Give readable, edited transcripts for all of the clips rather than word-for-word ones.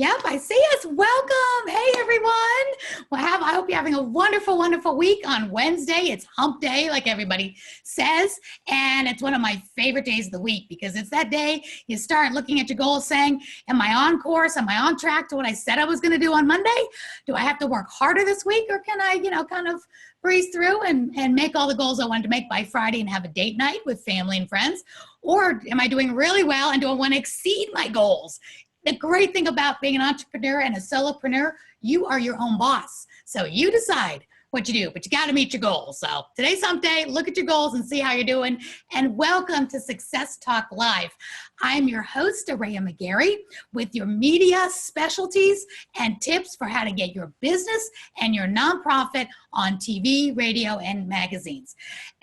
Yep, I see us. Welcome. Hey, everyone. Well, I hope you're having a wonderful, wonderful week. On Wednesday, it's hump day, like everybody says. And it's one of my favorite days of the week because it's that day you start looking at your goals saying, am I on course? Am I on track to what I said I was going to do on Monday? Do I have to work harder this week? Or can I, kind of breeze through and make all the goals I wanted to make by Friday and have a date night with family and friends? Or am I doing really well and do I want to exceed my goals? The great thing about being an entrepreneur and a solopreneur, you are your own boss. So you decide what you do, but you got to meet your goals. So today's hump day. Look at your goals and see how you're doing. And welcome to Success Talk Live. I'm your host, Aurea McGarry, with your media specialties and tips for how to get your business and your nonprofit on TV, radio, and magazines.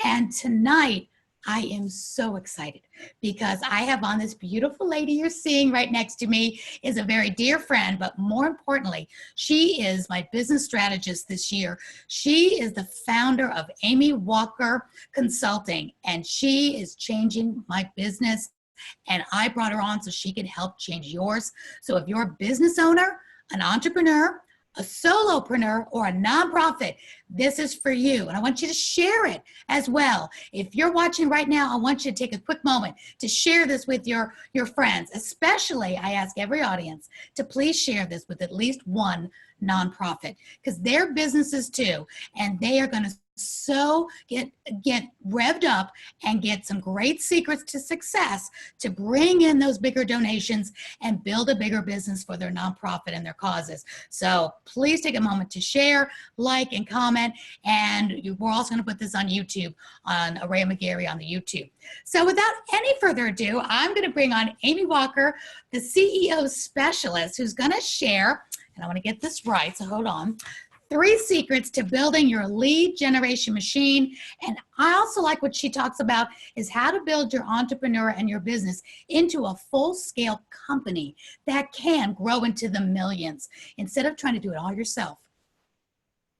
And tonight, I am so excited because I have on this beautiful lady you're seeing right next to me is a very dear friend, but more importantly, she is my business strategist this year. She is the founder of Amy Wlker Consulting, and she is changing my business. And I brought her on so she can help change yours. So if you're a business owner, an entrepreneur, a solopreneur, or a nonprofit, this is for you. And I want you to share it as well. If you're watching right now, I want you to take a quick moment to share this with your friends. Especially, I ask every audience to please share this with at least one nonprofit because they're businesses too, and they are going to get revved up and get some great secrets to success to bring in those bigger donations and build a bigger business for their nonprofit and their causes. So please take a moment to share, like, and comment. And we're also going to put this on YouTube, on Aurea McGarry on the YouTube. So without any further ado, I'm going to bring on Amy Wlker, the CEO specialist, who's going to share, and I want to get this right, so hold on, 3 secrets to building your lead generation machine. And I also like what she talks about is how to build your entrepreneur and your business into a full-scale company that can grow into the millions instead of trying to do it all yourself,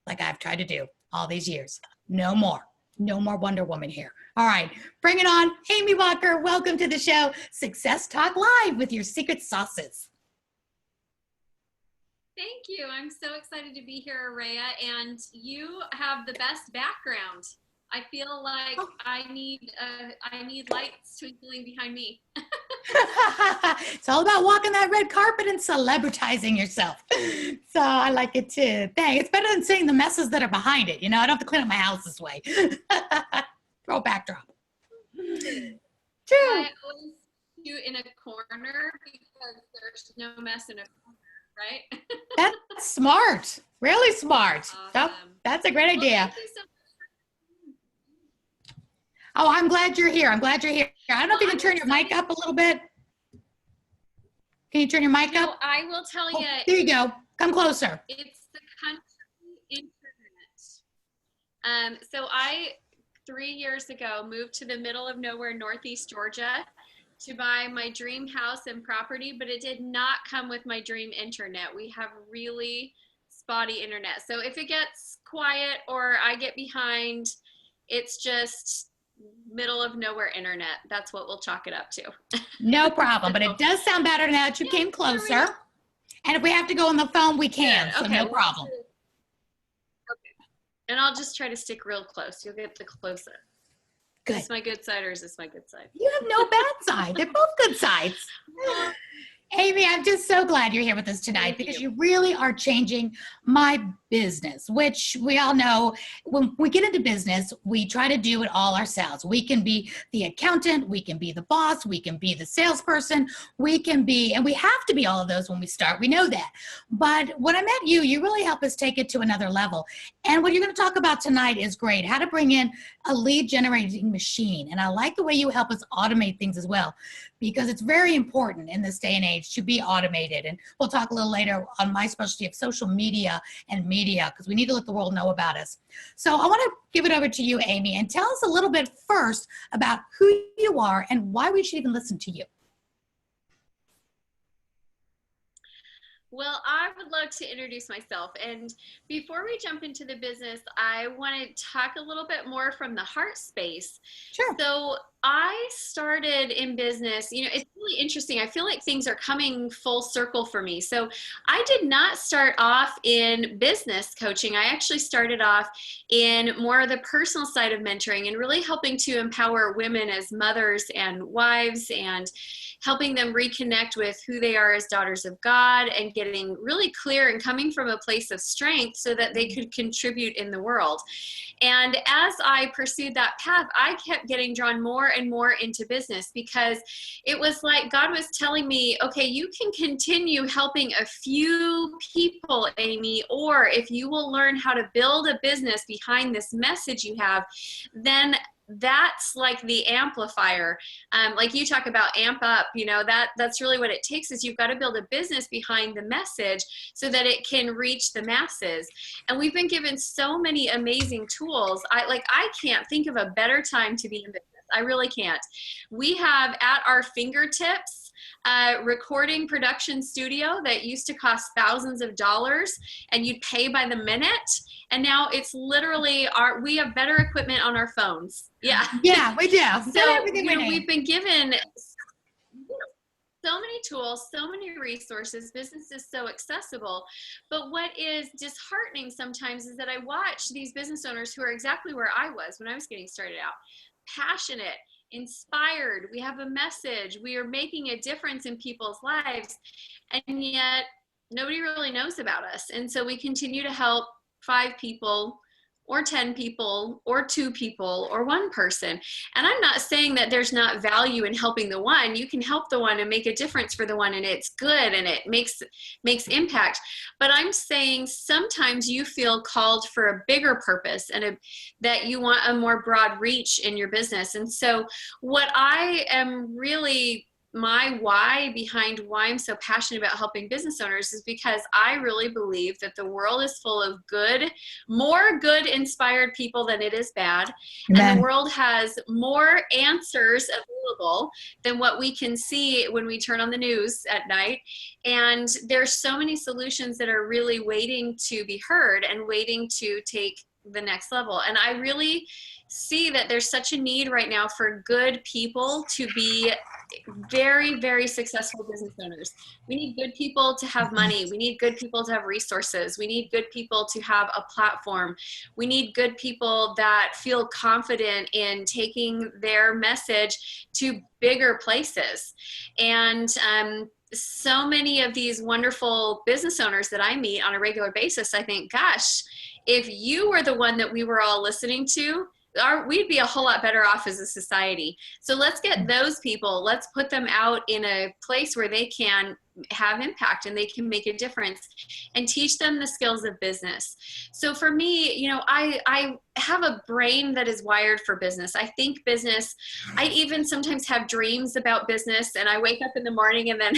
like I've tried to do all these years. No more. No more Wonder Woman here. All right, bring it on. Amy Wlker, welcome to the show, Success Talk Live with your secret sauces. Thank you. I'm so excited to be here, Aurea, and you have the best background. I feel like I need lights twinkling behind me. It's all about walking that red carpet and celebritizing yourself. So I like it too. Thanks. It's better than seeing the messes that are behind it. I don't have to clean up my house this way. Throw a backdrop. True. I always do in a corner because there's no mess in a corner. Right? That's smart. Really smart. Awesome. Oh, that's a great idea. Thank you so much. Oh, I'm glad you're here. I'm glad you're here. I don't know if you can turn your mic up a little bit. Can you turn your mic up? I will tell you. There you go. Come closer. It's the country internet. So I, 3 years ago, moved to the middle of nowhere, Northeast Georgia, to buy my dream house and property, but it did not come with my dream internet. We have really spotty internet. So if it gets quiet or I get behind, it's just middle of nowhere internet. That's what we'll chalk it up to. No problem, but it does sound better now that you came closer. And if we have to go on the phone, we can, so no problem. Okay. And I'll just try to stick real close. You'll get the closer. Good. Is this my good side or is this my good side? You have no bad side. They're both good sides. Amy, I'm just so glad you're here with us tonight because you really are changing my business, which we all know when we get into business, we try to do it all ourselves. We can be the accountant, we can be the boss, we can be the salesperson, we can be, and we have to be all of those when we start. We know that. But when I met you, you really help us take it to another level. And what you're going to talk about tonight is great, how to bring in a lead generating machine. And I like the way you help us automate things as well, because it's very important in this day and age to be automated. And we'll talk a little later on my specialty of social media and media, because we need to let the world know about us. So I want to give it over to you, Amy, and tell us a little bit first about who you are and why we should even listen to you. Well, I would love to introduce myself. And before we jump into the business, I want to talk a little bit more from the heart space. Sure. So I started in business, it's really interesting. I feel like things are coming full circle for me. So I did not start off in business coaching. I actually started off in more of the personal side of mentoring and really helping to empower women as mothers and wives and helping them reconnect with who they are as daughters of God and getting really clear and coming from a place of strength so that they could contribute in the world. And as I pursued that path, I kept getting drawn more and more into business because it was like God was telling me, okay, you can continue helping a few people, Amy, or if you will learn how to build a business behind this message you have, then that's like the amplifier. Like you talk about amp up, that's really what it takes is you've got to build a business behind the message so that it can reach the masses. And we've been given so many amazing tools. I can't think of a better time to be in business. I really can't. We have at our fingertips recording production studio that used to cost thousands of dollars and you'd pay by the minute. And now it's literally we have better equipment on our phones. Yeah. Yeah, we do. So, we've been given so many tools, so many resources. Business is so accessible. But what is disheartening sometimes is that I watch these business owners who are exactly where I was when I was getting started out. Passionate, inspired, we have a message, we are making a difference in people's lives, and yet nobody really knows about us. And so we continue to help 5 people or 10 people or 2 people or 1 person. And I'm not saying that there's not value in helping the one. You can help the one and make a difference for the one, and it's good and it makes impact. But I'm saying sometimes you feel called for a bigger purpose and that you want a more broad reach in your business. And so what I am really my why behind why I'm so passionate about helping business owners is because I really believe that the world is full of more good inspired people than it is bad. Amen. And the world has more answers available than what we can see when we turn on the news at night. And there's so many solutions that are really waiting to be heard and waiting to take the next level. And I really see that there's such a need right now for good people to be very, very successful business owners. We need good people to have money. We need good people to have resources. We need good people to have a platform. We need good people that feel confident in taking their message to bigger places. And so many of these wonderful business owners that I meet on a regular basis, I think, gosh, if you were the one that we were all listening to, we'd be a whole lot better off as a society. So let's get those people, let's put them out in a place where they can have impact and they can make a difference and teach them the skills of business. So for me, I have a brain that is wired for business. I think business. I even sometimes have dreams about business, and I wake up in the morning and then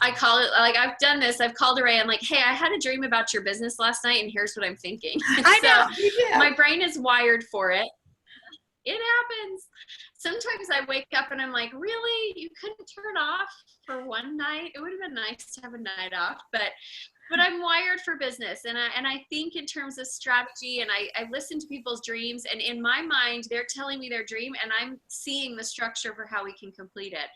I call it, like I've done this, I've called Ray, I'm like, hey, I had a dream about your business last night and here's what I'm thinking. I know, you do. My brain is wired for it. It happens. Sometimes I wake up and I'm like, really? You couldn't turn off for one night? It would have been nice to have a night off, but I'm wired for business. And I think in terms of strategy, and I listen to people's dreams, and in my mind, they're telling me their dream and I'm seeing the structure for how we can complete it.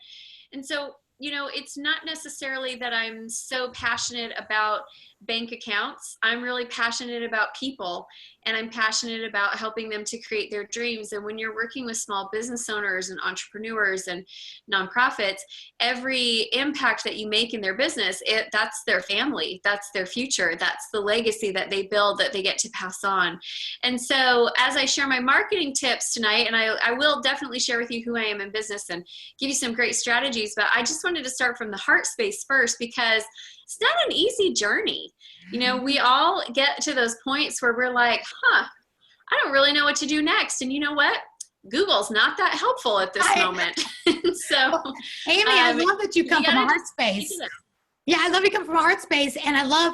And so, it's not necessarily that I'm so passionate about bank accounts. I'm really passionate about people, and I'm passionate about helping them to create their dreams. And when you're working with small business owners and entrepreneurs and nonprofits, every impact that you make in their business, that's their family, that's their future, that's the legacy that they build that they get to pass on. And so as I share my marketing tips tonight, and I will definitely share with you who I am in business and give you some great strategies, but I just wanted to start from the heart space first, because it's not an easy journey. We all get to those points where we're like, I don't really know what to do next. And you know what? Google's not that helpful at this moment. So, Amy, I love that you come from a heart space. Yeah, I love you come from a heart space, and I love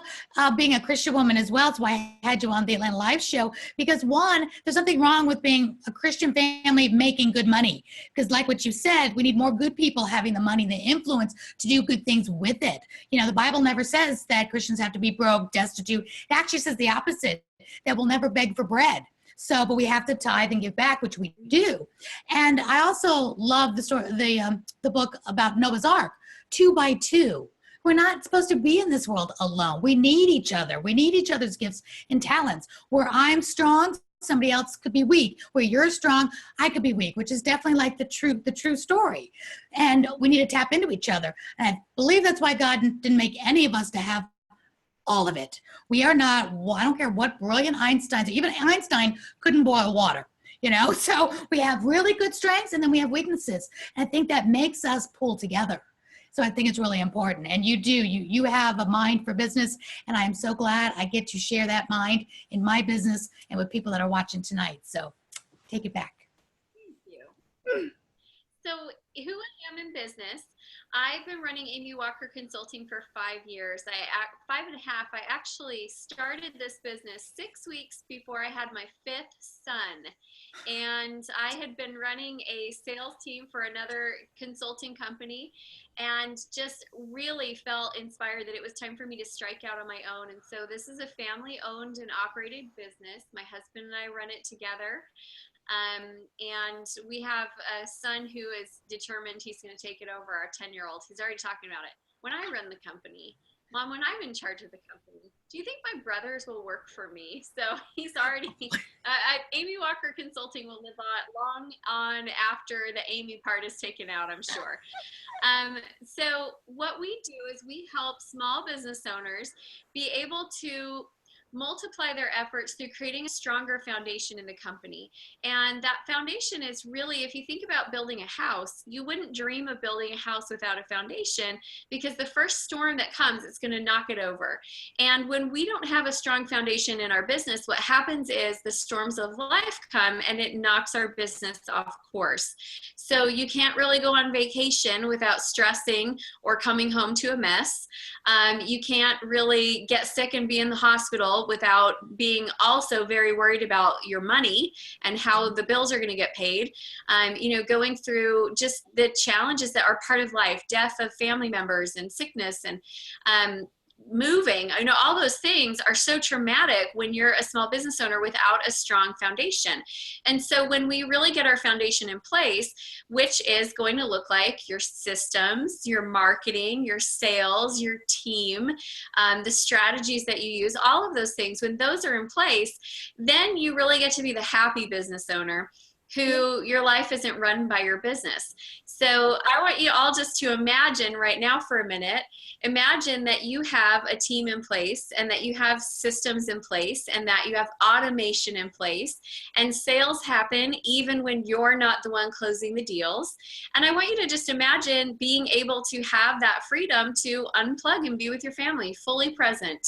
being a Christian woman as well. That's why I had you on the Atlanta Live show, because one, there's nothing wrong with being a Christian family making good money, because like what you said, we need more good people having the money and the influence to do good things with it. The Bible never says that Christians have to be broke, destitute. It actually says the opposite, that we'll never beg for bread. So, but we have to tithe and give back, which we do. And I also love the story, the book about Noah's Ark, 2 by 2. We're not supposed to be in this world alone. We need each other. We need each other's gifts and talents. Where I'm strong, somebody else could be weak. Where you're strong, I could be weak, which is definitely like the true story. And we need to tap into each other. And I believe that's why God didn't make any of us to have all of it. We are not, I don't care what brilliant Einsteins, even Einstein couldn't boil water, So we have really good strengths and then we have weaknesses. And I think that makes us pull together. So I think it's really important. And you have a mind for business. And I'm so glad I get to share that mind in my business and with people that are watching tonight. So take it back. Thank you. So who I am in business, I've been running Amy Wlker Consulting for 5 years. 5.5. I actually started this business 6 weeks before I had my 5th son. And I had been running a sales team for another consulting company and just really felt inspired that it was time for me to strike out on my own. And so this is a family owned and operated business. My husband and I run it together. And we have a son who is determined he's going to take it over, our 10-year-old. He's already talking about it. When I run the company, Mom, when I'm in charge of the company, do you think my brothers will work for me? So he's already, Amy Wlker Consulting will live long on after the Amy part is taken out, I'm sure. So what we do is we help small business owners be able to multiply their efforts through creating a stronger foundation in the company. And that foundation is really, if you think about building a house, you wouldn't dream of building a house without a foundation, because the first storm that comes, it's going to knock it over. And when we don't have a strong foundation in our business, what happens is the storms of life come and it knocks our business off course. So you can't really go on vacation without stressing or coming home to a mess. You can't really get sick and be in the hospital without being also very worried about your money and how the bills are going to get paid. Going through just the challenges that are part of life, death of family members and sickness and moving, all those things are so traumatic when you're a small business owner without a strong foundation. And so when we really get our foundation in place, which is going to look like your systems, your marketing, your sales, your team, the strategies that you use, all of those things, when those are in place, then you really get to be the happy business owner who your life isn't run by your business. So I want you all just to imagine right now for a minute, imagine that you have a team in place and that you have systems in place and that you have automation in place and sales happen even when you're not the one closing the deals. And I want you to just imagine being able to have that freedom to unplug and be with your family, fully present.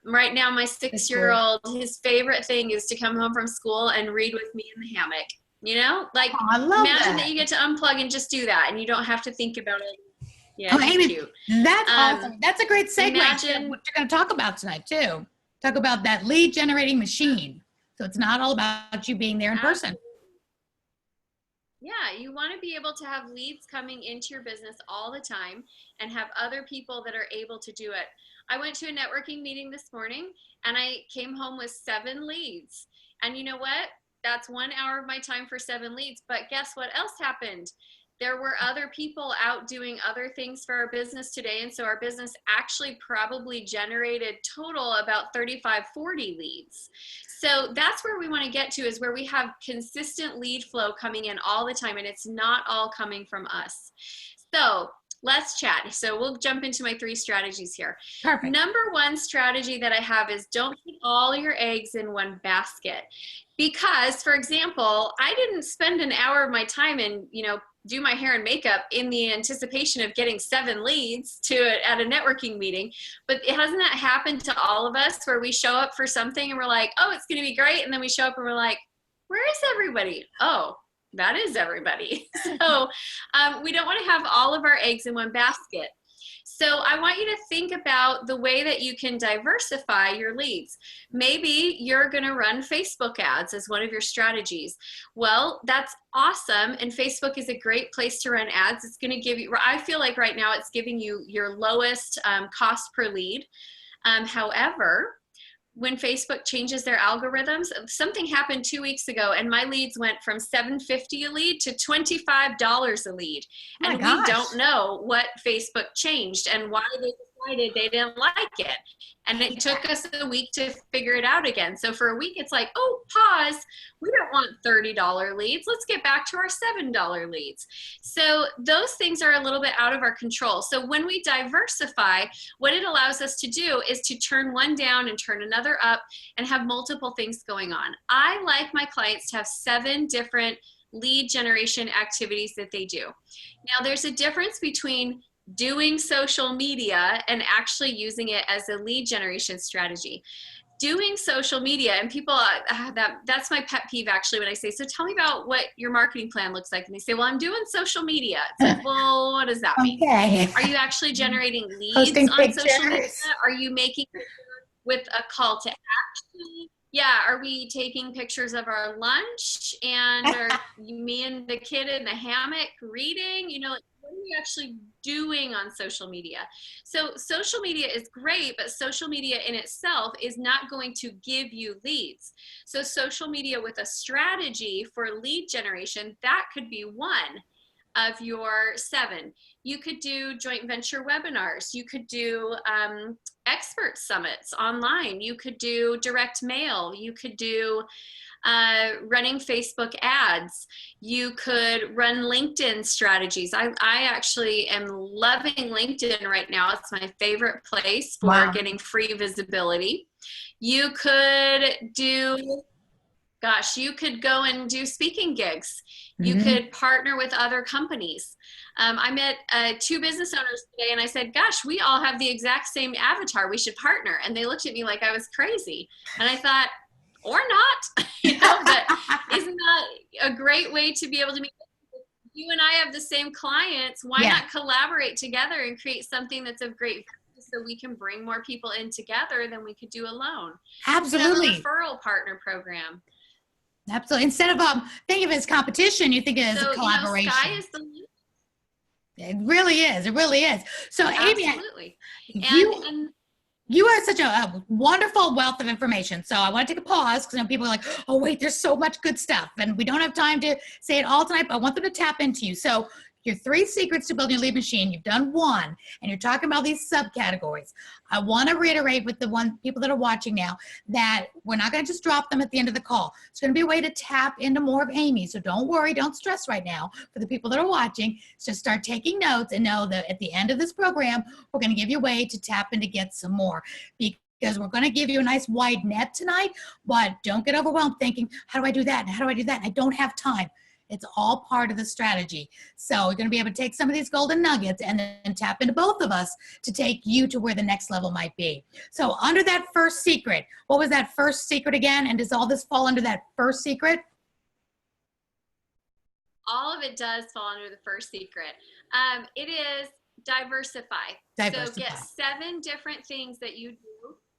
Right now, my 6-year-old, his favorite thing is to come home from school and read with me in the hammock. I love imagine that you get to unplug and just do that, and you don't have to think about it. Yeah, Amy, cute. That's awesome. That's a great segue imagine, to what you're going to talk about tonight too. Talk about that lead generating machine. So it's not all about you being there in person. Yeah, you want to be able to have leads coming into your business all the time and have other people that are able to do it. I went to a networking meeting this morning and I came home with 7 leads. And you know what? That's 1 hour of my time for 7 leads. But guess what else happened? There were other people out doing other things for our business today. And so our business actually probably generated total about 35, 40 leads. So that's where we want to get to, is where we have consistent lead flow coming in all the time. And it's not all coming from us. So let's chat. So we'll jump into my 3 strategies here. Perfect. Number 1 strategy that I have is don't put all your eggs in one basket. Because, for example, I didn't spend an hour of my time and, do my hair and makeup in the anticipation of getting 7 leads at a networking meeting. But hasn't that happened to all of us, where we show up for something and we're like, oh, it's going to be great. And then we show up and we're like, where is everybody? Oh, that is everybody. So we don't want to have all of our eggs in one basket. So I want you to think about the way that you can diversify your leads. Maybe you're going to run Facebook ads as one of your strategies. Well, that's awesome. And Facebook is a great place to run ads. It's going to give you, I feel like right now it's giving you your lowest cost per lead. However, when Facebook changes their algorithms, something happened 2 weeks ago and my leads went from $7.50 a lead to $25 a lead. Oh and we don't know what Facebook changed and why they decided they didn't like it. And it took us a week to figure it out again. So for a week, it's like, oh, pause. We don't want $30 leads. Let's get back to our $7 leads. So those things are a little bit out of our control. So when we diversify, what it allows us to do is to turn one down and turn another up and have multiple things going on. I like my clients to have 7 different lead generation activities that they do. Now, there's a difference between doing social media and actually using it as a lead generation strategy. Doing social media, and people, that's my pet peeve actually when I say, so tell me about what your marketing plan looks like. And they say, well, I'm doing social media. It's like, well, what does that mean? Okay. Are you actually generating leads Posting on pictures. social media? Are you making with a call to action? Yeah, are we taking pictures of our lunch and are me and the kid in the hammock reading? You know, like, what are we actually doing on social media? So social media is great, but social media in itself is not going to give you leads. So social media with a strategy for lead generation, that could be one of your 7. You could do joint venture webinars. You could do expert summits online. You could do direct mail. You could do running Facebook ads. You could run LinkedIn strategies. I actually am loving LinkedIn right now. It's my favorite place for getting free visibility. You could do, you could go and do speaking gigs. You could partner with other companies. I met 2 business owners today and I said, gosh, we all have the exact same avatar. We should partner. And they looked at me like I was crazy. And I thought, or not, but isn't that a great way to be able to meet? You and I have the same clients. Why not collaborate together and create something that's of great value so we can bring more people in together than we could do alone? Absolutely. You could have a referral partner program. Absolutely. Instead of thinking of it as competition, you think of it as a collaboration. Sky is the limit. It really is. It really is. So, Amy, absolutely. You are such a wonderful wealth of information. So I want to take a pause because people are like, oh, wait, there's so much good stuff. And we don't have time to say it all tonight, but I want them to tap into you. So your 3 secrets to building your lead machine, you've done 1, and you're talking about these subcategories. I want to reiterate with the people that are watching now that we're not going to just drop them at the end of the call. It's going to be a way to tap into more of Amy. So don't worry, don't stress right now for the people that are watching. Just start taking notes and know that at the end of this program, we're going to give you a way to tap in to get some more. Because we're going to give you a nice wide net tonight, but don't get overwhelmed thinking, how do I do that? And how do I do that? And I don't have time. It's all part of the strategy. So we're going to be able to take some of these golden nuggets and then tap into both of us to take you to where the next level might be. So under that first secret, what was that first secret again? And does all this fall under that first secret? All of it does fall under the first secret. It is diversify. So get 7 different things that you do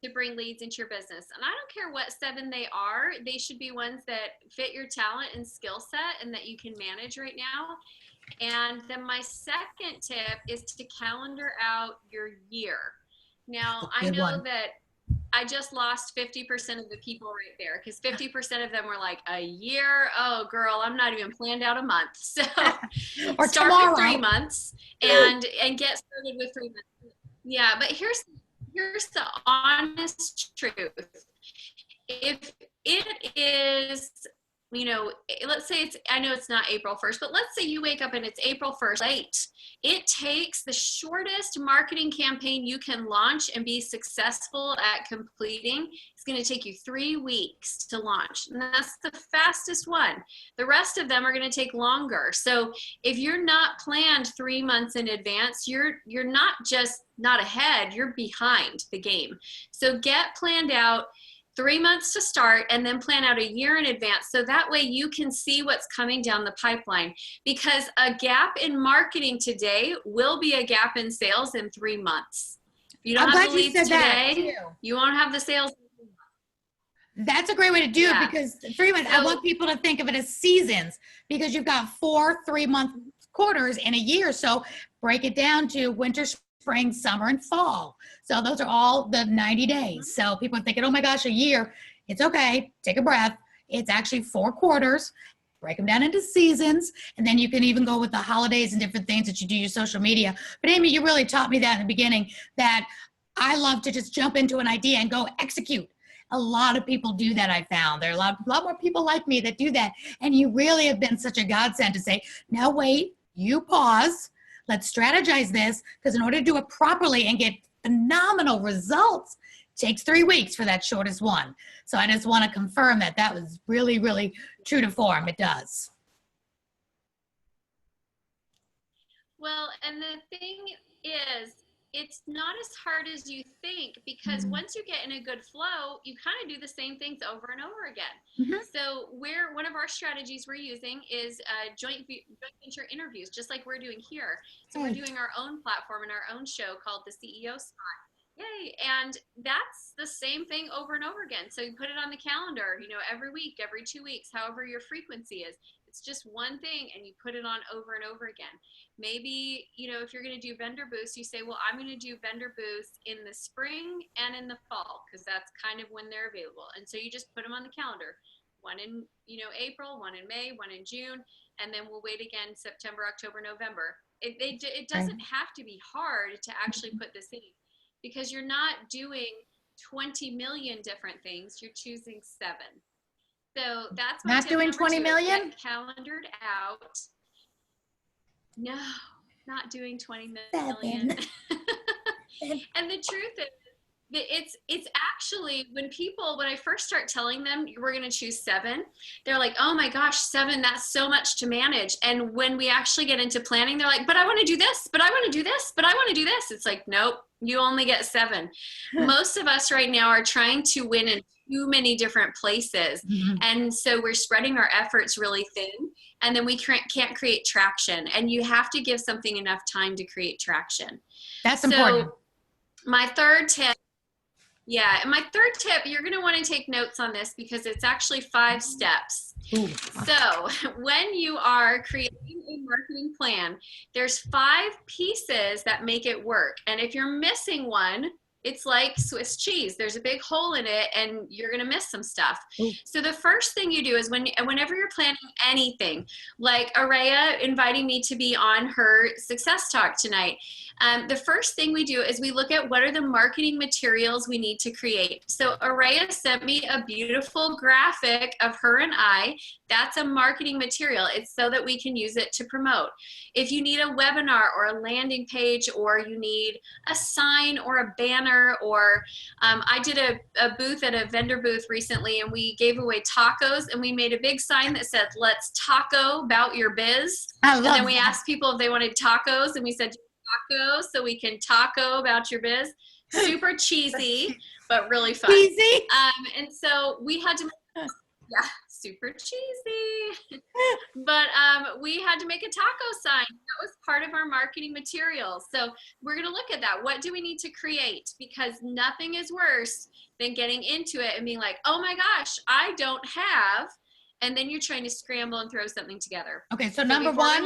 to bring leads into your business. And I don't care what 7 they are. They should be ones that fit your talent and skill set and that you can manage right now. And then my second tip is to calendar out your year. Now, I know that I just lost 50% of the people right there because 50% of them were like, a year? Oh, girl, I'm not even planned out a month. So or start tomorrow. with 3 months and get started with 3 months. Yeah, but here's the honest truth. If it is, let's say I know it's not April 1st, but let's say you wake up and it's April 1st late. It takes the shortest marketing campaign you can launch and be successful at completing. It's going to take you 3 weeks to launch. And that's the fastest one. The rest of them are going to take longer. So if you're not planned 3 months in advance, you're not just not ahead, you're behind the game. So get planned out 3 months to start and then plan out a year in advance. So that way you can see what's coming down the pipeline, because a gap in marketing today will be a gap in sales in 3 months. If you don't have the leads today, you won't have the sales. That's a great way to do it, because 3 months, I want people to think of it as seasons, because you've got 4 3-month quarters in a year. So break it down to winter, spring, summer, and fall. So those are all the 90 days. So people are thinking, oh my gosh, a year. It's okay. Take a breath. It's actually 4 quarters. Break them down into seasons, and then you can even go with the holidays and different things that you do your social media. But Amy, you really taught me that in the beginning, that I love to just jump into an idea and go execute. A lot of people do that, I found. There are a lot more people like me that do that. And you really have been such a godsend to say, now wait, you pause, let's strategize this, because in order to do it properly and get phenomenal results, takes 3 weeks for that shortest one. So I just want to confirm that that was really, really true to form. It does. Well, and the thing is, it's not as hard as you think, because once you get in a good flow, you kind of do the same things over and over again. So one of our strategies we're using is joint venture interviews, just like we're doing here. So we're doing our own platform and our own show called the CEO Spot. Yay. And that's the same thing over and over again. So you put it on the calendar, every week, every 2 weeks, however your frequency is. It's just one thing, and you put it on over and over again. Maybe, if you're going to do vendor booths, you say, well, I'm going to do vendor booths in the spring and in the fall, because that's kind of when they're available. And so you just put them on the calendar. One in, April, one in May, one in June, and then we'll wait again September, October, November. It doesn't have to be hard to actually put this in, because you're not doing 20 million different things. You're choosing 7. So that's my not doing 20 million? Calendared out. No, not doing 20 million. And the truth is, it's actually, when I first start telling them we're going to choose 7, they're like, oh my gosh, 7, that's so much to manage. And when we actually get into planning, they're like, but I want to do this, but I want to do this, but I want to do this. It's like, nope, you only get 7. Most of us right now are trying to win in too many different places. And so we're spreading our efforts really thin, and then we can't create traction. And you have to give something enough time to create traction. That's important. My third tip, you're going to want to take notes on this, because it's actually 5 steps. So when you are creating a marketing plan, there's 5 pieces that make it work. And if you're missing one, it's like Swiss cheese. There's a big hole in it, and you're going to miss some stuff. So the first thing you do is whenever you're planning anything, like Aurea inviting me to be on her success talk tonight, the first thing we do is we look at what are the marketing materials we need to create. So Aurea sent me a beautiful graphic of her and I. That's a marketing material. It's so that we can use it to promote. If you need a webinar or a landing page, or you need a sign or a banner, or I did a booth at a vendor booth recently, and we gave away tacos, and we made a big sign that said, let's taco about your biz. And then we asked people if they wanted tacos, and we said, tacos, so we can taco about your biz. Super cheesy, but really fun. Cheesy? And so we had to, super cheesy. But we had to make a taco sign. That was part of our marketing materials. So we're going to look at that. What do we need to create? Because nothing is worse than getting into it and being like, oh my gosh, I don't have, and then you're trying to scramble and throw something together. Okay, so number one.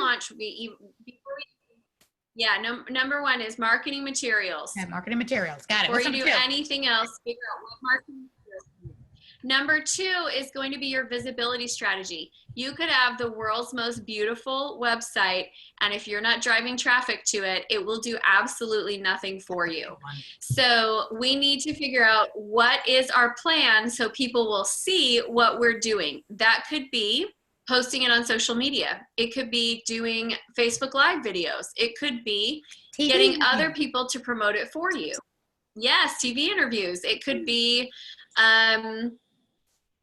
Number 1 is marketing materials. Yeah, marketing materials. Got it. Before you do anything else, figure out what marketing materials you need. Number 2 is going to be your visibility strategy. You could have the world's most beautiful website, and if you're not driving traffic to it, it will do absolutely nothing for you. So we need to figure out what is our plan so people will see what we're doing. That could be posting it on social media. It could be doing Facebook Live videos. It could be getting other people to promote it for you. Yes, TV interviews. It could be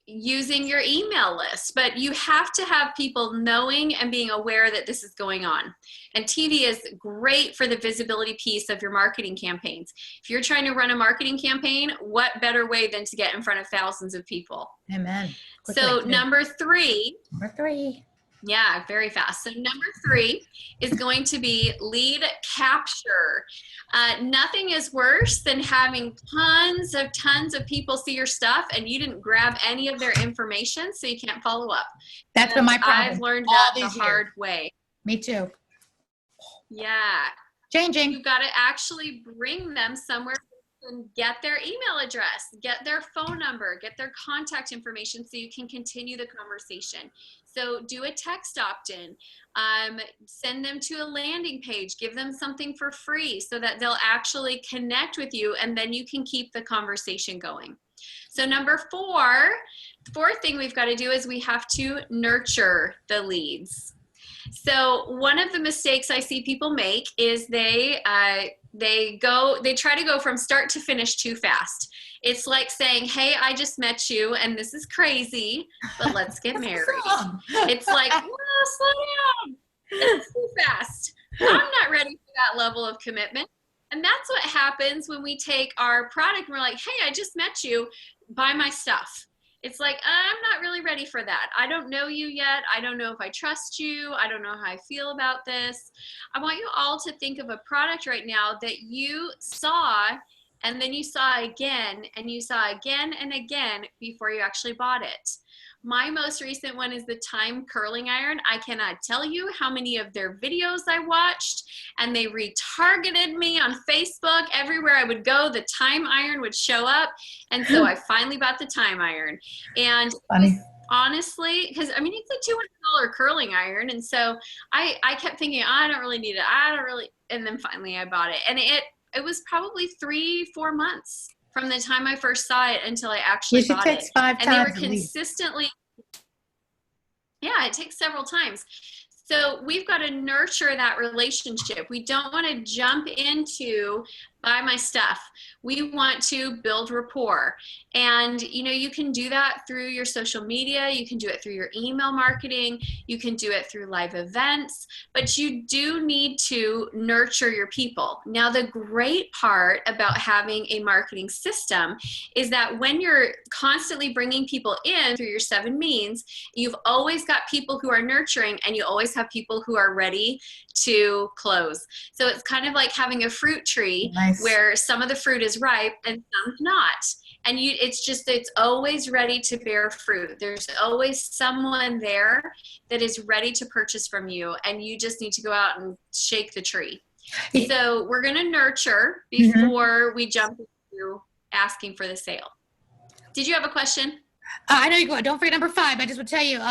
using your email list, but you have to have people knowing and being aware that this is going on. And TV is great for the visibility piece of your marketing campaigns. If you're trying to run a marketing campaign, what better way than to get in front of thousands of people? Amen. So number 3. Number 3. Yeah, very fast. So number 3 is going to be lead capture. Nothing is worse than having tons of people see your stuff and you didn't grab any of their information, so you can't follow up. That's been my problem. I've learned that the hard way. Me too. Yeah. Changing. You've got to actually bring them somewhere and get their email address, get their phone number, get their contact information so you can continue the conversation. So do a text opt-in, send them to a landing page, give them something for free so that they'll actually connect with you, and then you can keep the conversation going. So number four, the fourth thing we've got to do is we have to nurture the leads. So one of the mistakes I see people make is they try to go from start to finish too fast. It's like saying, hey, I just met you and this is crazy, but let's get married. It's like, whoa, slow down. It's too fast. I'm not ready for that level of commitment. And that's what happens when we take our product and we're like, hey, I just met you, buy my stuff. It's like, I'm not really ready for that. I don't know you yet. I don't know if I trust you. I don't know how I feel about this. I want you all to think of a product right now that you saw and then you saw again and you saw again and again before you actually bought it. My most recent one is the Time Curling Iron. I cannot tell you how many of their videos I watched, and they retargeted me on Facebook. Everywhere I would go, the Time Iron would show up, and so I finally bought the Time Iron. And Funny. honestly, because I mean, it's a $200 curling iron, and so I kept thinking, I don't really need it. I don't really, and then finally I bought it, and it was probably 3-4 months from the time I first saw it until I actually bought it. And they were consistently, yeah, it takes several times. So we've got to nurture that relationship. We don't want to jump into buy my stuff. We want to build rapport. And, you know, you can do that through your social media. You can do it through your email marketing. You can do it through live events, but you do need to nurture your people. Now, the great part about having a marketing system is that when you're constantly bringing people in through your 7 means, you've always got people who are nurturing and you always have people who are ready to close. So it's kind of like having a fruit tree. Nice. Where some of the fruit is ripe and some's not. And it's always ready to bear fruit. There's always someone there that is ready to purchase from you, and you just need to go out and shake the tree. So we're going to nurture before we jump into asking for the sale. Did you have a question? I know you go. Don't forget number 5. I just would tell you,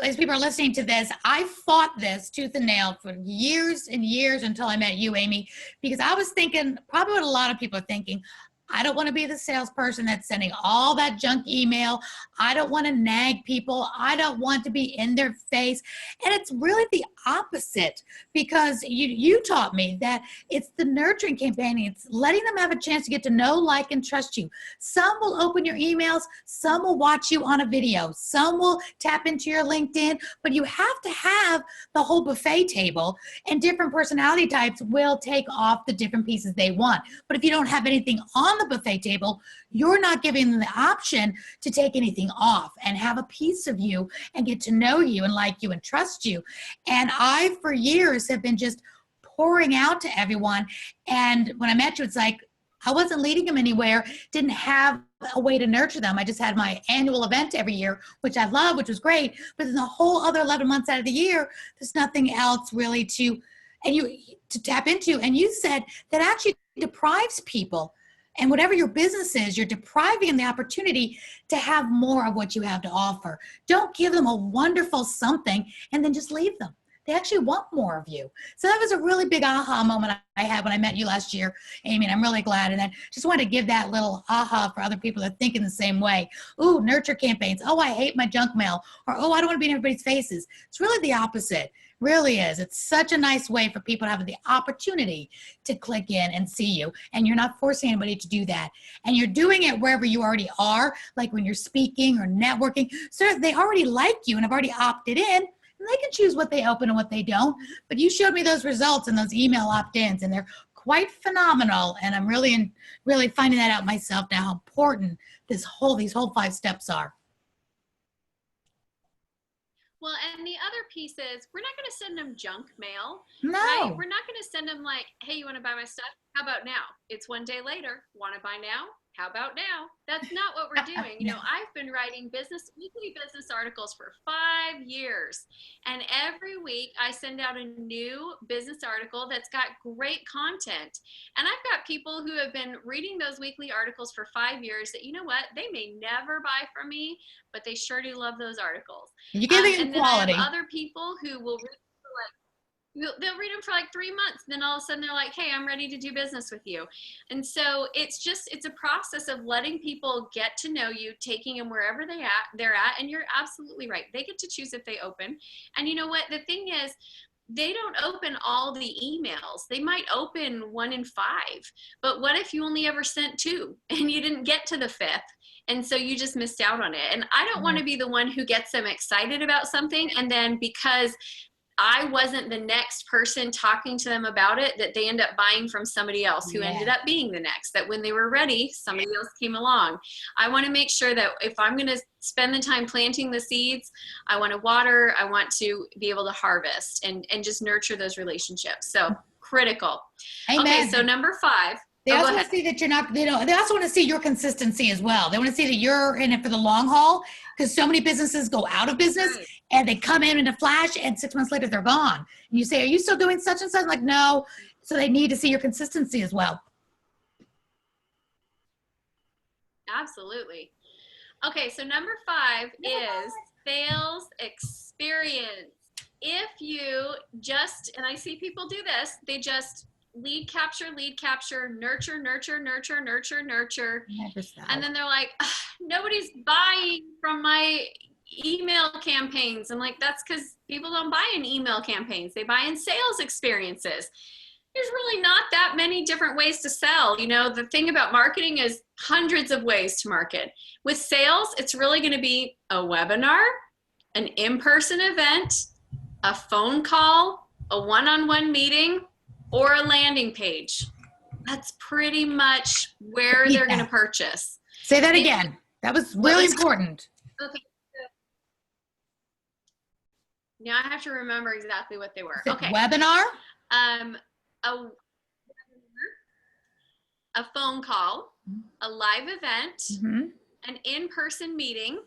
as people are listening to this, I fought this tooth and nail for years and years until I met you, Amy, because I was thinking, probably what a lot of people are thinking, I don't want to be the salesperson that's sending all that junk email. I don't want to nag people. I don't want to be in their face. And it's really the opposite, because you taught me that it's the nurturing campaign. It's letting them have a chance to get to know, like, and trust you. Some will open your emails. Some will watch you on a video. Some will tap into your LinkedIn. But you have to have the whole buffet table, and different personality types will take off the different pieces they want. But if you don't have anything on the buffet table, you're not giving them the option to take anything off and have a piece of you and get to know you and like you and trust you. And I, for years, have been just pouring out to everyone. And when I met you, it's like I wasn't leading them anywhere, didn't have a way to nurture them. I just had my annual event every year, which I love, which was great. But then the whole other 11 months out of the year, there's nothing else really to tap into. And you said that actually deprives people. And whatever your business is, you're depriving them the opportunity to have more of what you have to offer. Don't give them a wonderful something and then just leave them. They actually want more of you. So that was a really big aha moment I had when I met you last year, Amy, and I'm really glad. And I just wanted to give that little aha for other people that are thinking the same way. Ooh, nurture campaigns. Oh, I hate my junk mail. Or, oh, I don't want to be in everybody's faces. It's really the opposite. Really is. It's such a nice way for people to have the opportunity to click in and see you. And you're not forcing anybody to do that. And you're doing it wherever you already are, like when you're speaking or networking. So they already like you and have already opted in. And they can choose what they open and what they don't. But you showed me those results and those email opt-ins, and they're quite phenomenal. And I'm really finding that out myself now, how important these whole 5 steps are. Well, and the other piece is we're not going to send them junk mail. No. Right? We're not going to send them like, hey, you want to buy my stuff? How about now? It's one day later. Want to buy now? How about now? That's not what we're doing. You know, I've been writing weekly business articles for 5 years. And every week I send out a new business article that's got great content. And I've got people who have been reading those weekly articles for 5 years that, you know what, they may never buy from me, but they sure do love those articles. You're giving and then quality. I have other people who will read they'll read them for like 3 months. Then all of a sudden they're like, hey, I'm ready to do business with you. And so it's a process of letting people get to know you, taking them wherever they're at. And you're absolutely right. They get to choose if they open. And you know what? The thing is, they don't open all the emails. They might open 1 in 5. But what if you only ever sent 2 and you didn't get to the 5th? And so you just missed out on it. And I don't want to be the one who gets them excited about something, and then because I wasn't the next person talking to them about it, that they end up buying from somebody else who ended up being the next, that when they were ready, somebody else came along. I want to make sure that if I'm going to spend the time planting the seeds, I want to water, I want to be able to harvest and just nurture those relationships. So critical. Amen. Okay, so number 5. They also want to see that you're not, they also want to see your consistency as well. They want to see that you're in it for the long haul, because so many businesses go out of business and they come in a flash and 6 months later they're gone. And you say, are you still doing such and such? Like, no. So they need to see your consistency as well. Absolutely. Okay, so number 5 is sales experience. If you just, and I see people do this, they just lead capture, nurture. And then they're like, nobody's buying from my email campaigns. I'm like, that's because people don't buy in email campaigns. They buy in sales experiences. There's really not that many different ways to sell. You know, the thing about marketing is hundreds of ways to market. With sales, it's really going to be a webinar, an in-person event, a phone call, a one-on-one meeting, or a landing page. That's pretty much where they're going to purchase. Say that again. That was really important. Okay. Now I have to remember exactly what they were. Okay. Webinar? A phone call, a live event, an in-person meeting,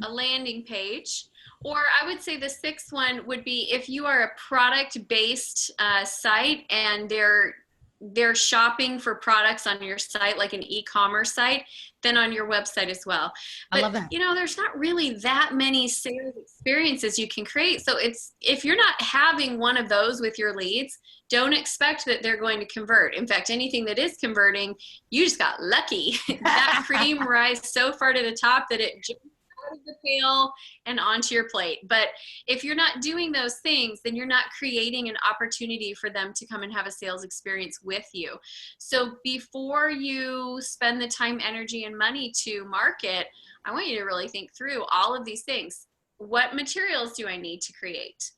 a landing page, or I would say the 6th one would be if you are a product-based site and they're shopping for products on your site, like an e-commerce site, then on your website as well. But, I love that. You know, there's not really that many sales experiences you can create. So if you're not having one of those with your leads, don't expect that they're going to convert. In fact, anything that is converting, you just got lucky. That cream rise so far to the top that it jumped out of the pail and onto your plate. But if you're not doing those things, then you're not creating an opportunity for them to come and have a sales experience with you. So before you spend the time, energy, and money to market, I want you to really think through all of these things. What materials do I need to create?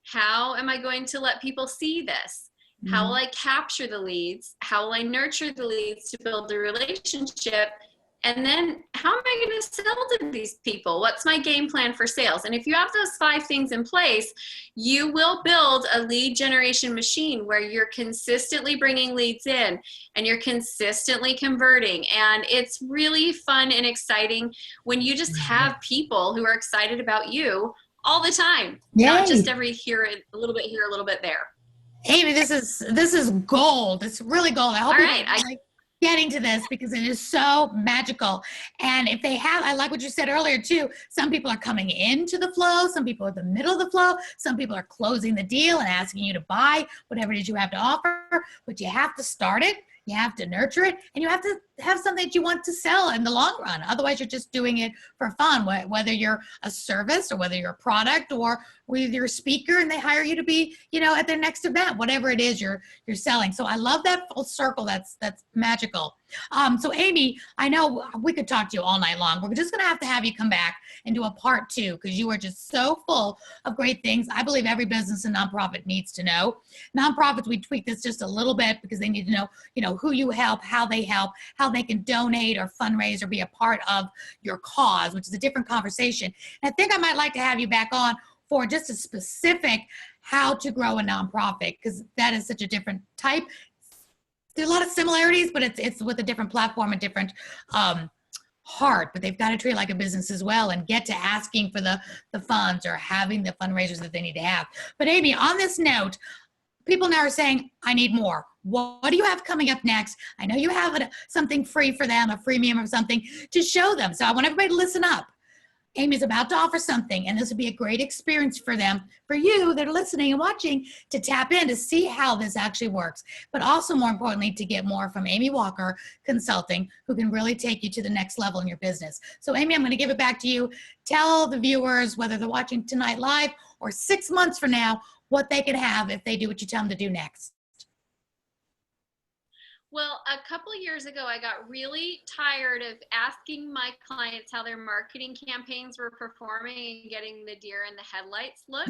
How am I going to let people see this? How will I capture the leads? How will I nurture the leads to build the relationship? And then how am I going to sell to these people? What's my game plan for sales? And if you have those 5 things in place, you will build a lead generation machine where you're consistently bringing leads in and you're consistently converting. And it's really fun and exciting when you just have people who are excited about you all the time, not just every here, a little bit here, a little bit there. Amy, this is gold. It's really gold. I hope you're getting to this because it is so magical. And if they have, I like what you said earlier too, some people are coming into the flow, some people are in the middle of the flow, some people are closing the deal and asking you to buy whatever it is you have to offer, but you have to start it. You have to nurture it, and you have to have something that you want to sell in the long run. Otherwise, you're just doing it for fun, whether you're a service or whether you're a product or whether you're a speaker and they hire you to be, at their next event, whatever it is you're selling. So I love that full circle. That's magical. So Amy, I know we could talk to you all night long. We're just going to have you come back and do a part 2 because you are just so full of great things. I believe every business and nonprofit needs to know. Nonprofits, we tweak this just a little bit because they need to know, who you help, how they help, how they can donate or fundraise or be a part of your cause, which is a different conversation. And I think I might like to have you back on for just a specific how to grow a nonprofit because that is such a different type. there's a lot of similarities, but it's with a different platform and different heart, but they've got to treat it like a business as well and get to asking for the funds or having the fundraisers that they need to have. But Amy, on this note, people now are saying, I need more. What do you have coming up next? I know you have something free for them, a freemium or something to show them. So I want everybody to listen up. Amy's about to offer something, and this would be a great experience for them, for you that are listening and watching, to tap in to see how this actually works, but also more importantly, to get more from Amy Wlker Consulting, who can really take you to the next level in your business. So Amy, I'm going to give it back to you. Tell the viewers, whether they're watching tonight live or 6 months from now, what they can have if they do what you tell them to do next. Well, a couple years ago, I got really tired of asking my clients how their marketing campaigns were performing and getting the deer in the headlights look.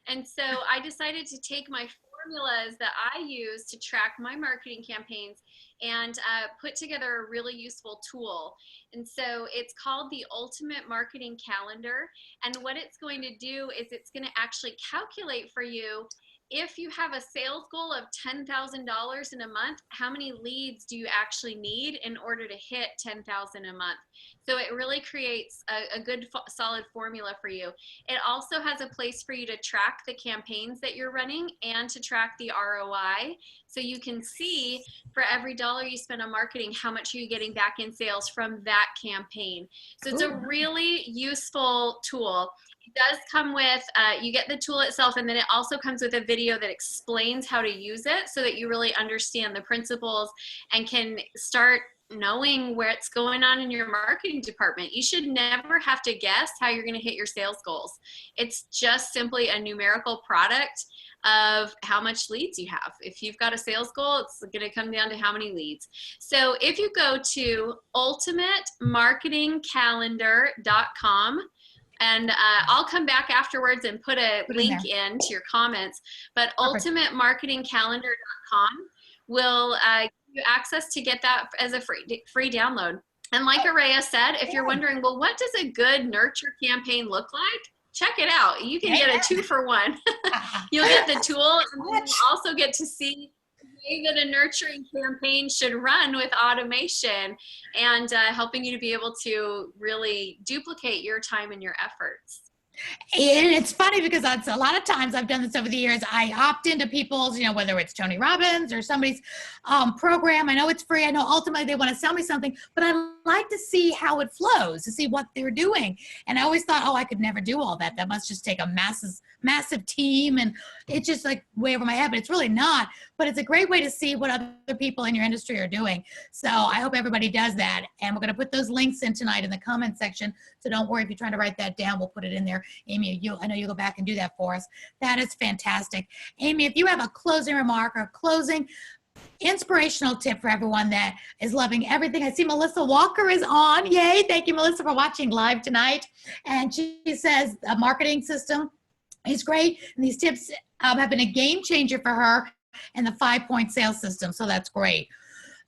And so I decided to take my formulas that I use to track my marketing campaigns and put together a really useful tool. And so it's called the Ultimate Marketing Calendar. And what it's going to do is it's going to actually calculate for you, if you have a sales goal of $10,000 in a month, how many leads do you actually need in order to hit $10,000 a month? So it really creates a good solid formula for you. It also has a place for you to track the campaigns that you're running and to track the ROI. So you can see for every dollar you spend on marketing, how much are you getting back in sales from that campaign. So it's a really useful tool. It does come with, you get the tool itself, and then it also comes with a video that explains how to use it so that you really understand the principles and can start knowing what's going on in your marketing department. You should never have to guess how you're going to hit your sales goals. It's just simply a numerical product of how much leads you have. If you've got a sales goal, it's going to come down to how many leads. So if you go to ultimatemarketingcalendar.com, and I'll come back afterwards and put a link in to your comments, but ultimatemarketingcalendar.com will give you access to get that as a free download. And like Aurea said, if you're wondering, well, what does a good nurture campaign look like? Check it out. You can get a 2-for-1. You'll get the tool, and then you'll also get to see the way that a nurturing campaign should run with automation and helping you to be able to really duplicate your time and your efforts. And it's funny because that's a lot of times I've done this over the years. I opt into people's, whether it's Tony Robbins or somebody's program. I know it's free. I know ultimately they want to sell me something, but I like to see how it flows, to see what they're doing. And I always thought, oh, I could never do all that. That must just take a massive team. And it's just like way over my head, but it's really not. But it's a great way to see what other people in your industry are doing. So I hope everybody does that. And we're going to put those links in tonight in the comment section. So don't worry if you're trying to write that down, we'll put it in there. Amy, I know you'll go back and do that for us. That is fantastic. Amy, if you have a closing remark or a closing inspirational tip for everyone that is loving everything. I see Melissa Walker is on. Yay. Thank you, Melissa, for watching live tonight. And she says a marketing system is great. And these tips have been a game changer for her and the 5-point sales system. So that's great.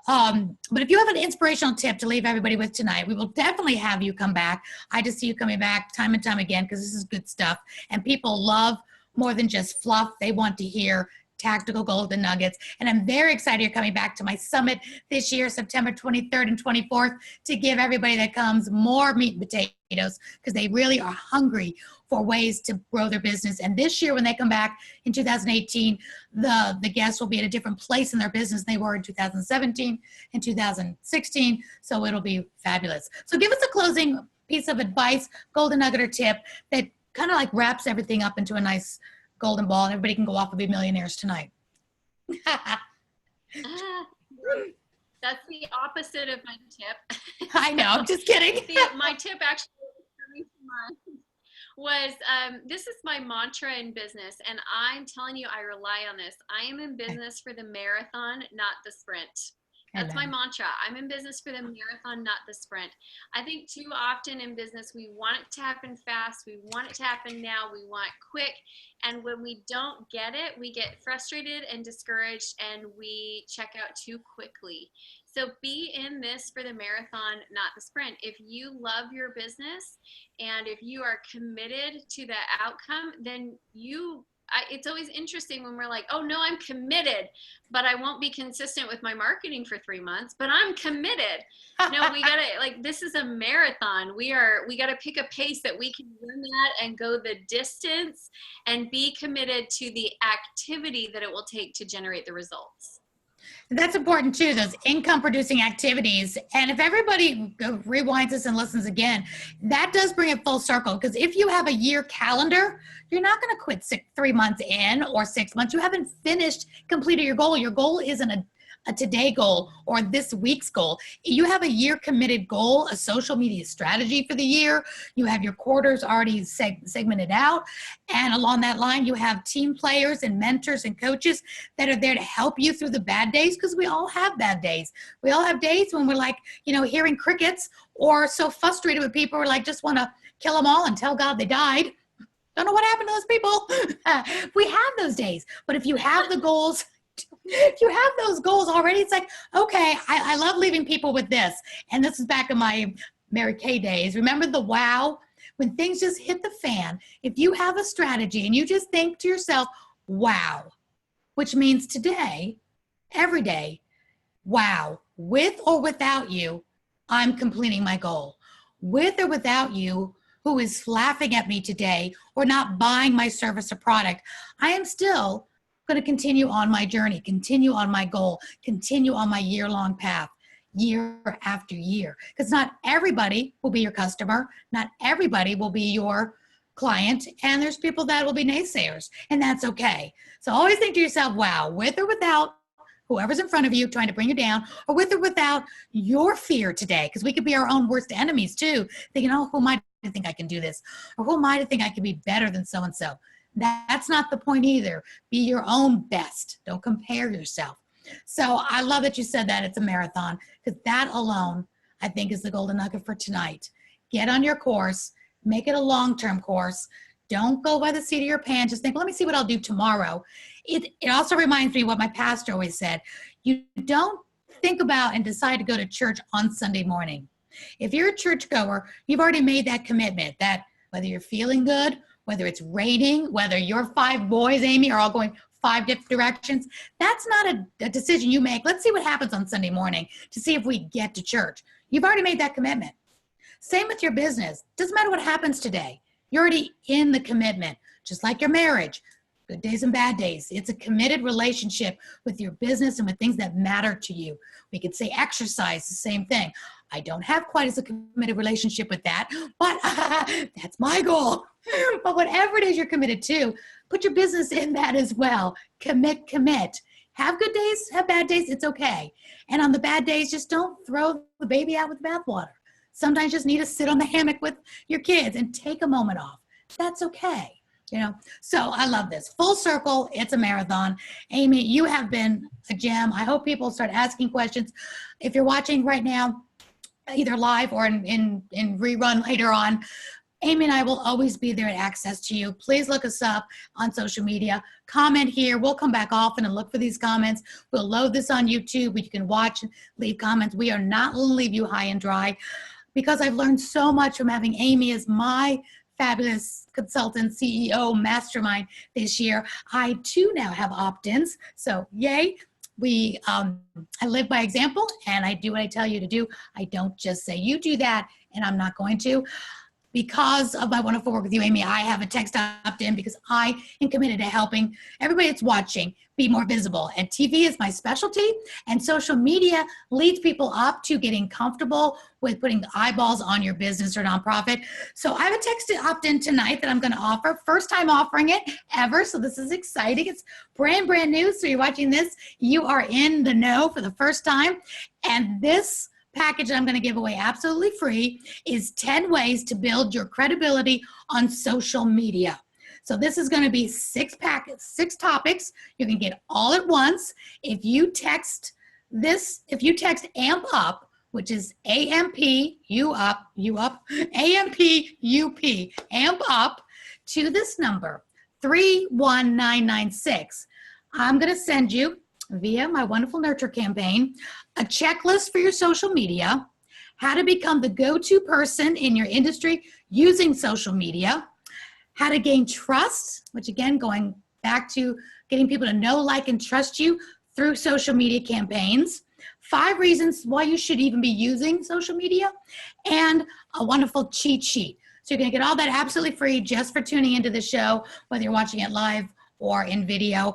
But if you have an inspirational tip to leave everybody with tonight, we will definitely have you come back. I just see you coming back time and time again because this is good stuff. And people love more than just fluff. They want to hear tactical golden nuggets. And I'm very excited you're coming back to my summit this year, September 23rd and 24th, to give everybody that comes more meat and potatoes because they really are hungry for ways to grow their business. And this year, when they come back in 2018, the guests will be at a different place in their business than they were in 2017 and 2016. So it'll be fabulous. So give us a closing piece of advice, golden nugget or tip that kind of like wraps everything up into a nice golden ball and everybody can go off and be millionaires tonight. That's the opposite of my tip. I know, I'm just kidding. My tip actually was, this is my mantra in business, and I'm telling you, I rely on this. I am in business for the marathon, not the sprint. That's my mantra. I'm in business for the marathon, not the sprint. I think too often in business, we want it to happen fast. We want it to happen now. We want quick. And when we don't get it, we get frustrated and discouraged and we check out too quickly. So be in this for the marathon, not the sprint. If you love your business and if you are committed to that outcome, then you it's always interesting when we're like, oh no, I'm committed, but I won't be consistent with my marketing for 3 months, but I'm committed. No, we gotta, like, this is a marathon. We gotta pick a pace that we can run that and go the distance and be committed to the activity that it will take to generate the results. That's important too, those income producing activities. And if everybody rewinds this and listens again, that does bring it full circle. Because if you have a year calendar, you're not going to quit 3 months in or 6 months. You haven't completed your goal. Your goal isn't a today goal or this week's goal. You have a year committed goal, a social media strategy for the year. You have your quarters already segmented out. And along that line, you have team players and mentors and coaches that are there to help you through the bad days, because we all have bad days. We all have days when we're like, hearing crickets or so frustrated with people, we're like, just want to kill them all and tell God they died. Don't know what happened to those people. We have those days. But if you have the goals, if you have those goals already, it's like, okay, I love leaving people with this. And this is back in my Mary Kay days. Remember the wow? When things just hit the fan, if you have a strategy and you just think to yourself, wow, which means today, every day, wow, with or without you, I'm completing my goal. With or without you, who is laughing at me today or not buying my service or product, I am still going to continue on my journey, continue on my goal, continue on my year-long path, year after year. Because not everybody will be your customer, not everybody will be your client, and there's people that will be naysayers, and that's okay. So always think to yourself, wow, with or without whoever's in front of you trying to bring you down, or with or without your fear today, because we could be our own worst enemies too, thinking, oh, who am I to think I can do this? Or who am I to think I can be better than so-and-so? That's not the point either. Be your own best. Don't compare yourself. So I love that you said that it's a marathon, because that alone, I think, is the golden nugget for tonight. Get on your course. Make it a long-term course. Don't go by the seat of your pants. Just think, let me see what I'll do tomorrow. It also reminds me what my pastor always said. You don't think about and decide to go to church on Sunday morning. If you're a churchgoer, you've already made that commitment that whether you're feeling good, whether it's raining, whether your 5 boys, Amy, are all going 5 different directions, that's not a decision you make. Let's see what happens on Sunday morning to see if we get to church. You've already made that commitment. Same with your business. Doesn't matter what happens today. You're already in the commitment, just like your marriage. Good days and bad days. It's a committed relationship with your business and with things that matter to you. We could say exercise, the same thing. I don't have quite as a committed relationship with that, but that's my goal. But whatever it is you're committed to, put your business in that as well. Commit. Have good days, have bad days, it's okay. And on the bad days, just don't throw the baby out with the bathwater. Sometimes you just need to sit on the hammock with your kids and take a moment off. That's okay. So I love this. Full circle, it's a marathon. Amy, you have been a gem. I hope people start asking questions. If you're watching right now, either live or in rerun later on, Amy and I will always be there at access to you. Please look us up on social media. Comment here. We'll come back often and look for these comments. We'll load this on YouTube where you can watch and leave comments. We are not going to leave you high and dry, because I've learned so much from having Amy as my fabulous consultant, CEO, mastermind this year. I too now have opt-ins, so yay. I live by example, and I do what I tell you to do. I don't just say, you do that, and I'm not going to. Because of my wonderful work with you, Amy, I have a text opt-in because I am committed to helping everybody that's watching be more visible. And TV is my specialty, and social media leads people up to getting comfortable with putting eyeballs on your business or nonprofit. So I have a text opt-in tonight that I'm going to offer. First time offering it ever, so this is exciting. It's brand new, so you're watching this, you are in the know for the first time. And this package I'm going to give away absolutely free is 10 ways to build your credibility on social media. So this is going to be 6 topics. You can get all at once. If you text AMP UP, which is AMP, AMP UP, to this number, 31996, I'm going to send you via my wonderful Nurture campaign a checklist for your social media, how to become the go-to person in your industry using social media, how to gain trust, which again, going back to getting people to know, like, and trust you through social media campaigns. 5 reasons why you should even be using social media, and a wonderful cheat sheet. So you're going to get all that absolutely free just for tuning into the show, whether you're watching it live or in video.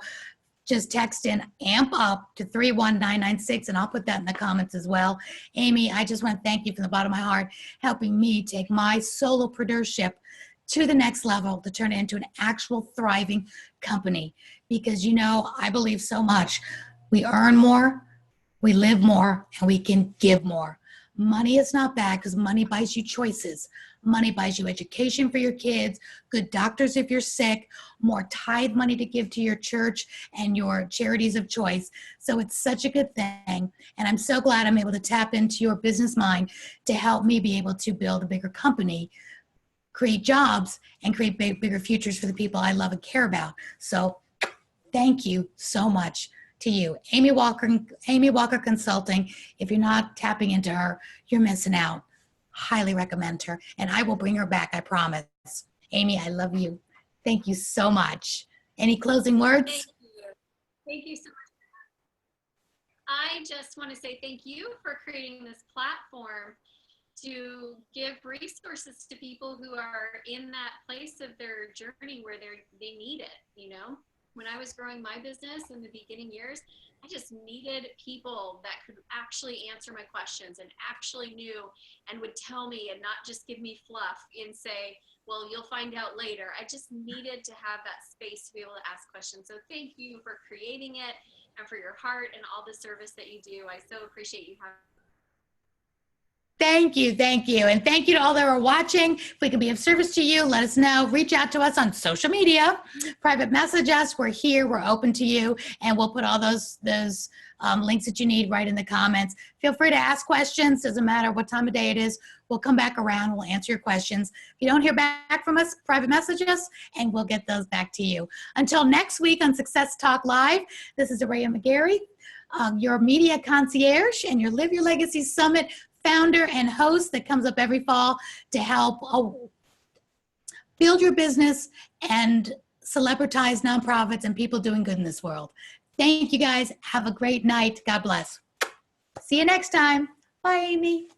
Just text in AMP UP to 31996, and I'll put that in the comments as well. Amy, I just want to thank you from the bottom of my heart, helping me take my solopreneurship to the next level to turn it into an actual thriving company. Because, you know, I believe so much. We earn more, we live more, and we can give more. Money is not bad because money buys you choices. Money buys you education for your kids, good doctors if you're sick, more tithe money to give to your church and your charities of choice. So it's such a good thing. And I'm so glad I'm able to tap into your business mind to help me be able to build a bigger company, create jobs, and create bigger futures for the people I love and care about. So thank you so much to you. Amy Wlker Consulting. If you're not tapping into her, you're missing out. Highly recommend her, and I will bring her back, I promise. Amy, I love you. Thank you so much. Any closing words? Thank you. Thank you so much. I just want to say thank you for creating this platform to give resources to people who are in that place of their journey where they need it, you know? When I was growing my business in the beginning years, I just needed people that could actually answer my questions and actually knew and would tell me and not just give me fluff and say, well, you'll find out later. I just needed to have that space to be able to ask questions. So thank you for creating it and for your heart and all the service that you do. I so appreciate you having. Thank you, thank you. And thank you to all that are watching. If we can be of service to you, let us know. Reach out to us on social media, private message us. We're here, we're open to you, and we'll put all those links that you need right in the comments. Feel free to ask questions. Doesn't matter what time of day it is. We'll come back around, we'll answer your questions. If you don't hear back from us, private message us, and we'll get those back to you. Until next week on Success Talk Live, this is Aurea McGarry, your media concierge and your Live Your Legacy Summit founder and host that comes up every fall to help build your business and celebritize nonprofits and people doing good in this world. Thank you guys. Have a great night. God bless. See you next time. Bye, Amy.